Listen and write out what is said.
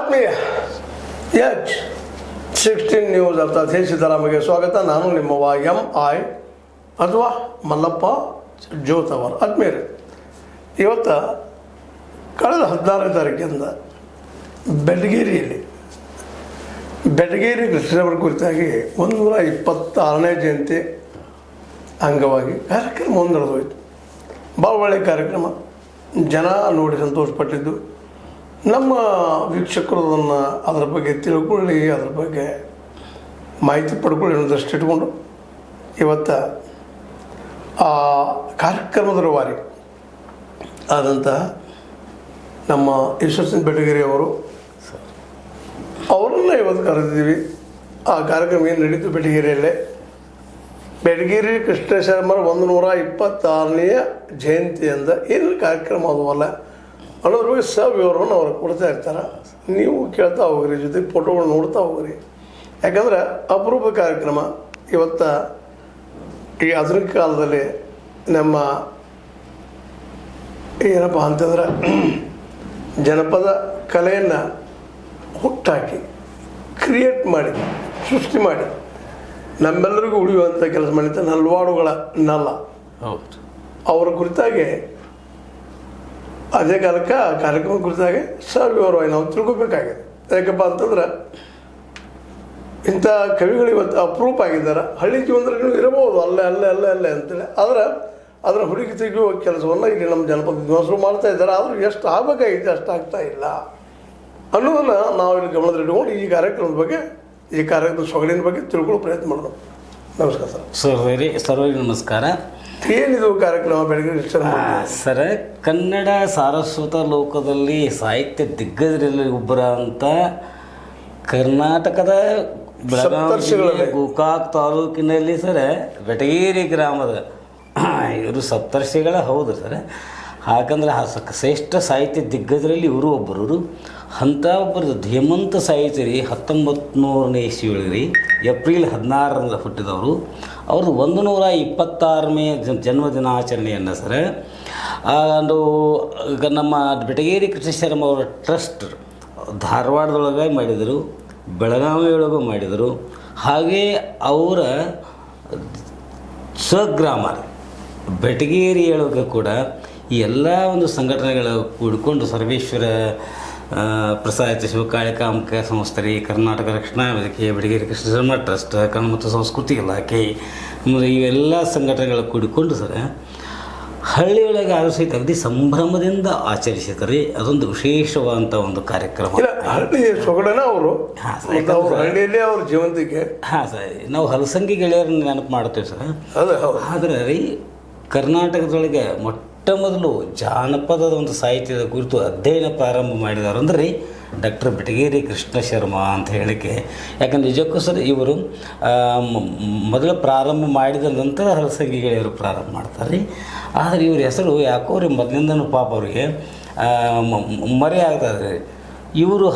ಆತ್ಮೀಯ H16 news ಅರ್ಥಾತ್ ಹೇ ಸಿದ್ದರಾಮಯ್ಯಗೆ ಸ್ವಾಗತ. ನಾನು ನಿಮ್ಮವ MI ಅಥವಾ ಮಲ್ಲಪ್ಪ ಜೋತವರ್. ಆತ್ಮೀಯರೇ, ಇವತ್ತು ಕಳೆದ 16ನೇ ತಾರೀಕಿಂದ ಬೆಟಗೇರಿ ಕೃಷ್ಣವರ ಕುರಿತಾಗಿ 126ನೇ ಜಯಂತಿ ಅಂಗವಾಗಿ ಕಾರ್ಯಕ್ರಮ ನಡೆದೋಯ್ತು. ಭಾಳ ಒಳ್ಳೆಯ ಕಾರ್ಯಕ್ರಮ, ಜನ ನೋಡಿ ಸಂತೋಷಪಟ್ಟಿದ್ದು. ನಮ್ಮ ವೀಕ್ಷಕರು ಅದನ್ನು ಅದರ ಬಗ್ಗೆ ತಿಳ್ಕೊಳ್ಳಿ, ಅದ್ರ ಬಗ್ಗೆ ಮಾಹಿತಿ ಪಡ್ಕೊಳ್ಳಿ ಅನ್ನೋದಷ್ಟು ಇಟ್ಕೊಂಡು ಇವತ್ತು ಆ ಕಾರ್ಯಕ್ರಮದ ರೂವಾರಿ ಆದಂಥ ನಮ್ಮ ಈಶ್ವರ್ ಬೆಟಗೇರಿ ಅವರನ್ನು ಇವತ್ತು ಕರೆದಿದ್ದೀವಿ. ಆ ಕಾರ್ಯಕ್ರಮ ಏನು ನಡೀತು ಬೆಟಗೇರಿಯಲ್ಲೇ, ಬೆಟಗೇರಿ ಕೃಷ್ಣ ಶರ್ಮರ 126ನೇ ಜಯಂತಿಯಿಂದ ಏನು ಕಾರ್ಯಕ್ರಮ ಅದವಲ್ಲ ಅನ್ನೋದ್ರ ಬಗ್ಗೆ ಸವಿವರವನ್ನು ಅವ್ರು ಕೊಡ್ತಾ ಇರ್ತಾರೆ. ನೀವು ಕೇಳ್ತಾ ಹೋಗ್ರಿ, ಜೊತೆಗೆ ಫೋಟೋಗಳು ನೋಡ್ತಾ ಹೋಗ್ರಿ. ಯಾಕಂದ್ರೆ ಅಪರೂಪ ಕಾರ್ಯಕ್ರಮ. ಇವತ್ತು ಈ ಆಧುನಿಕ ಕಾಲದಲ್ಲಿ ನಮ್ಮ ಏನಪ್ಪ ಅಂತಂದ್ರೆ ಜನಪದ ಕಲೆಯನ್ನು ಹುಟ್ಟಾಕಿ ಕ್ರಿಯೇಟ್ ಮಾಡಿ ಸೃಷ್ಟಿ ಮಾಡಿ ನಮ್ಮೆಲ್ಲರಿಗೂ ಉಳಿಯುವಂಥ ಕೆಲಸ ಮಾಡಿದ ನಲ್ವಾಡುಗಳ ನಲ್ಲ ಅವರ ಕುರಿತಾಗಿ ಅದೇ ಕಾಲಕ್ಕೆ ಆ ಕಾರ್ಯಕ್ರಮ ಕುರಿತಾಗಿ ಸವಿವರವಾಗಿ ನಾವು ತಿಳ್ಕೊಬೇಕಾಗಿದೆ. ಯಾಕಪ್ಪ ಅಂತಂದ್ರೆ ಇಂಥ ಕವಿಗಳು ಇವತ್ತು ಅಪರೂಪ ಆಗಿದ್ದಾರೆ. ಹಳ್ಳಿ ಜೀವನದಲ್ಲಿ ಇರಬಹುದು ಅಲ್ಲೇ ಅಂತೇಳಿ, ಆದರೆ ಅದರ ಹುಡುಕಿ ತೆಗೆಯುವ ಕೆಲಸವನ್ನು ಇಲ್ಲಿ ನಮ್ಮ ಜನಪದ ವಿದ್ವಾಂಸರು ಮಾಡ್ತಾ ಇದ್ದಾರೆ. ಆದರೂ ಎಷ್ಟು ಆಗಬೇಕಾಗಿದೆ ಅಷ್ಟು ಆಗ್ತಾ ಇಲ್ಲ ಅನ್ನೋದನ್ನು ನಾವು ಇಲ್ಲಿ ಗಮನದಲ್ಲಿಟ್ಕೊಂಡು ಈ ಕಾರ್ಯಕ್ರಮದ ಬಗ್ಗೆ, ಈ ಕಾರ್ಯಕ್ರಮದ ಸೊಗಡಿನ ಬಗ್ಗೆ ತಿಳ್ಕೊಳ್ಳೋ ಪ್ರಯತ್ನ ಮಾಡೋಣ. ನಮಸ್ಕಾರ ಸರ್. ಸರ್ವರಿಗೆ ನಮಸ್ಕಾರ. ಏನಿದು ಕಾರ್ಯಕ್ರಮ ಬೆಳಗ್ಗೆ ಸರ್? ಕನ್ನಡ ಸಾರಸ್ವತ ಲೋಕದಲ್ಲಿ ಸಾಹಿತ್ಯ ದಿಗ್ಗಜರಲ್ಲಿ ಒಬ್ಬರ ಅಂತ ಕರ್ನಾಟಕದ ಬೆಳಗಾವಿ ಗೋಕಾಕ್ ತಾಲೂಕಿನಲ್ಲಿ ಸರ್ ಬೆಟಗೇರಿ ಗ್ರಾಮದ ಇವರು ಸಪ್ತರ್ಷಿಗಳ ಹೌದು ಸರ್. ಯಾಕಂದ್ರೆ ಶ್ರೇಷ್ಠ ಸಾಹಿತ್ಯ ದಿಗ್ಗಜರಲ್ಲಿ ಇವರು ಒಬ್ಬರು. ಅಂಥ ಒಬ್ಬರದು ಧೀಮಂತ ಸಾಹಿತ್ಯರಿ 1900ನೇ ಇಸ್ವಿಯೊಳಗೆ ಏಪ್ರಿಲ್ 16ರಂದು ಹುಟ್ಟಿದವರು. ಅವ್ರದ್ದು 126ನೇ ಜನ್ಮದಿನಾಚರಣೆಯನ್ನು ಸರ್ ಒಂದು ನಮ್ಮ ಬೆಟಗೇರಿ ಕೃಷ್ಣ ಶರ್ಮ ಅವರ ಟ್ರಸ್ಟ್ ಧಾರವಾಡದೊಳಗೆ ಮಾಡಿದರು, ಬೆಳಗಾವಿಯೊಳಗೂ ಮಾಡಿದರು. ಹಾಗೇ ಅವರ ಸ್ವಗ್ರಾಮ ಬೆಟಗೇರಿಯೊಳಗೆ ಕೂಡ ಈ ಎಲ್ಲ ಒಂದು ಸಂಘಟನೆಗಳು ಕೂಡಿಕೊಂಡು ಸರ್ವೇಶ್ವರ ಪ್ರಸಾದ ಶಿವಕಾಳಿಕಾಂಬಿಕಾ ಸಂಸ್ಥೆ, ಕರ್ನಾಟಕ ರಕ್ಷಣಾ ವೇದಿಕೆ, ಬೆಟಗೇರಿ ಕೃಷ್ಣ ಶರ್ಮ ಟ್ರಸ್ಟ್, ಕನ್ನಡ ಮತ್ತು ಸಂಸ್ಕೃತಿ ಇಲಾಖೆ, ಇವೆಲ್ಲ ಸಂಘಟನೆಗಳು ಕೂಡಿಕೊಂಡು ಸರ್ ಹಳ್ಳಿಯೊಳಗೆ ಆಲೋಚಿತ ಅಗದಿ ಸಂಭ್ರಮದಿಂದ ಆಚರಿಸಿದ್ದಾರೆ. ಅದೊಂದು ವಿಶೇಷವಾದಂಥ ಒಂದು ಕಾರ್ಯಕ್ರಮ. ಹಳ್ಳಿ ಸೊಗಡನ ಅವರು ಹಳ್ಳಿಯಲ್ಲಿ ಅವ್ರ ಜೀವಂತಿಕೆ. ಹಾಂ ಸರ್, ನಾವು ಹಲಸಂಗಿ ಗೆಳೆಯರನ್ನ ನೆನಪು ಮಾಡ್ತೇವೆ ಸರ್. ಆದರೆ ರೀ ಕರ್ನಾಟಕದೊಳಗೆ ಮೊಟ್ಟ ಮೊದಲು ಜಾನಪದದ ಒಂದು ಸಾಹಿತ್ಯದ ಕುರಿತು ಅಧ್ಯಯನ ಪ್ರಾರಂಭ ಮಾಡಿದವರು ಅಂದರೆ ಡಾಕ್ಟರ್ ಬೆಟಗೇರಿ ಕೃಷ್ಣ ಶರ್ಮ ಅಂತ ಹೇಳಿಕೆ. ಯಾಕಂದರೆ ನಿಜಕ್ಕೂ ಸರ್ ಇವರು ಮೊದಲು ಪ್ರಾರಂಭ ಮಾಡಿದ ನಂತರ ಹಲಸಂಗಿ ಗೆಳೆಯರು ಪ್ರಾರಂಭ ಮಾಡ್ತಾರೆ. ಆದರೆ ಇವ್ರ ಹೆಸರು ಯಾಕೋ ರೀ ಮೊದಲಿಂದನೂ ಪಾಪ ಅವರಿಗೆ ಮರೆ ಆಗ್ತದೆ. ಇವರು